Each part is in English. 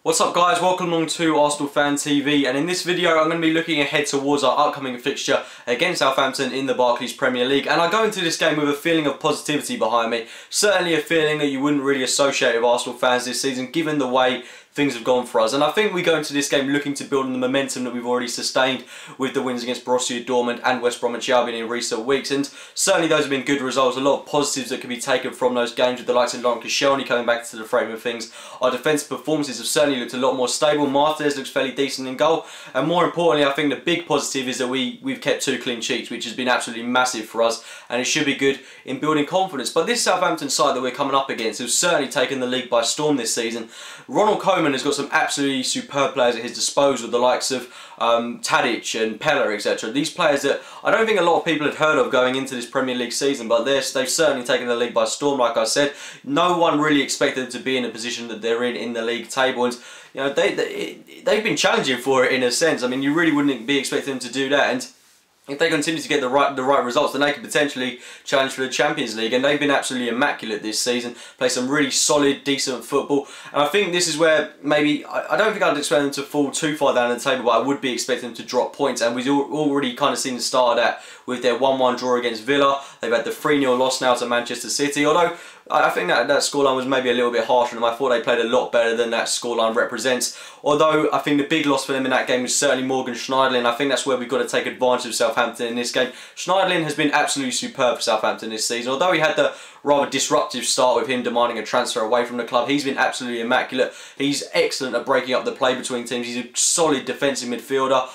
What's up guys, welcome along to Arsenal Fan TV, and in this video I'm going to be looking ahead towards our upcoming fixture against Southampton in the Barclays Premier League. And I go into this game with a feeling of positivity behind me, certainly a feeling that you wouldn't really associate with Arsenal fans this season given the way things have gone for us. And I think we go into this game looking to build on the momentum that we've already sustained with the wins against Borussia Dortmund and West Bromwich Albion in recent weeks, and certainly those have been good results. A lot of positives that can be taken from those games, with the likes of Laurent Koscielny coming back to the frame of things. Our defensive performances have certainly looked a lot more stable. Martinez looks fairly decent in goal, and more importantly I think the big positive is that we've kept 2 clean sheets, which has been absolutely massive for us, and it should be good in building confidence. But this Southampton side that we're coming up against have certainly taken the league by storm this season. Ronald Koeman has got some absolutely superb players at his disposal, the likes of Tadic and Pella, etc. These players that I don't think a lot of people had heard of going into this Premier League season, but they've certainly taken the league by storm. Like I said, no one really expected them to be in a position that they're in the league table, and you know they've been challenging for it in a sense. I mean, you really wouldn't be expecting them to do that, and if they continue to get the right results, then they could potentially challenge for the Champions League. And they've been absolutely immaculate this season, play some really solid, decent football. And I think this is where maybe, I don't think I'd expect them to fall too far down the table, but I would be expecting them to drop points. And we've already kind of seen the start of that with their 1-1 draw against Villa. They've had the 3-0 loss now to Manchester City, although I think that scoreline was maybe a little bit harsh on them. I thought they played a lot better than that scoreline represents. Although I think the big loss for them in that game was certainly Morgan Schneiderlin. I think that's where we've got to take advantage of Southampton in this game. Schneiderlin has been absolutely superb for Southampton this season. Although he had the rather disruptive start with him demanding a transfer away from the club, he's been absolutely immaculate. He's excellent at breaking up the play between teams. He's a solid defensive midfielder,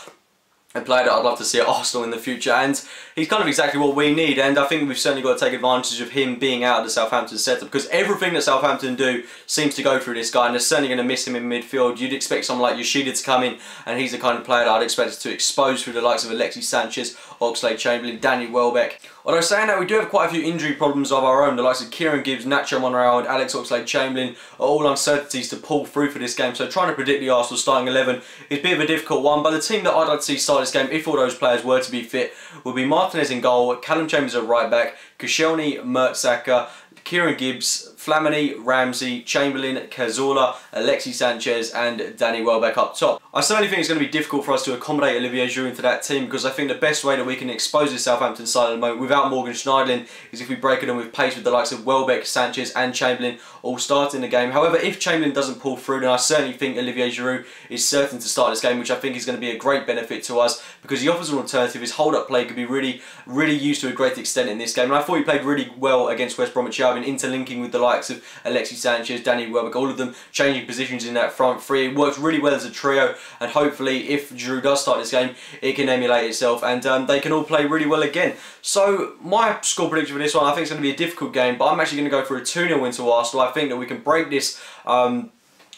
a player that I'd love to see at Arsenal in the future, and he's kind of exactly what we need. And I think we've certainly got to take advantage of him being out of the Southampton setup, because everything that Southampton do seems to go through this guy, and they're certainly going to miss him in midfield. You'd expect someone like Yoshida to come in, and he's the kind of player that I'd expect to expose through the likes of Alexis Sanchez, Oxlade-Chamberlain, Danny Welbeck. Although saying that, we do have quite a few injury problems of our own. The likes of Kieran Gibbs, Nacho Monreal and Alex Oxlade-Chamberlain are all uncertainties to pull through for this game. So trying to predict the Arsenal starting 11 is a bit of a difficult one. But the team that I'd like to see start this game, if all those players were to be fit, would be Martinez in goal, Callum Chambers at right back, Koscielny, Mertesacker, Kieran Gibbs, Flamini, Ramsey, Chamberlain, Cazorla, Alexis Sanchez and Danny Welbeck up top. I certainly think it's going to be difficult for us to accommodate Olivier Giroud into that team, because I think the best way that we can expose this Southampton side at the moment without Morgan Schneiderlin is if we break it in with pace, with the likes of Welbeck, Sanchez and Chamberlain all starting the game. However, if Chamberlain doesn't pull through, then I certainly think Olivier Giroud is certain to start this game, which I think is going to be a great benefit to us, because he offers an alternative. His hold-up play could be really used to a great extent in this game, and I thought he played really well against West Bromwich Albion, interlinking with the likes of Alexis Sanchez, Danny Welbeck, all of them changing positions in that front three. It works really well as a trio, and hopefully if Giroud does start this game, it can emulate itself, and they can all play really well again. So my score prediction for this one, I think it's going to be a difficult game, but I'm actually going to go for a 2-0 win to Arsenal. I think that we can break this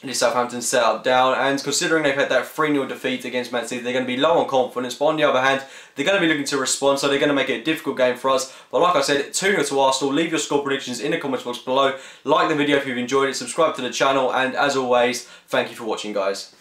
this Southampton setup down, and considering they've had that 3-0 defeat against Man City, they're going to be low on confidence, but on the other hand, they're going to be looking to respond, so they're going to make it a difficult game for us. But like I said, 2-0 to Arsenal. Leave your score predictions in the comments box below. Like the video if you've enjoyed it, subscribe to the channel, and as always, thank you for watching guys.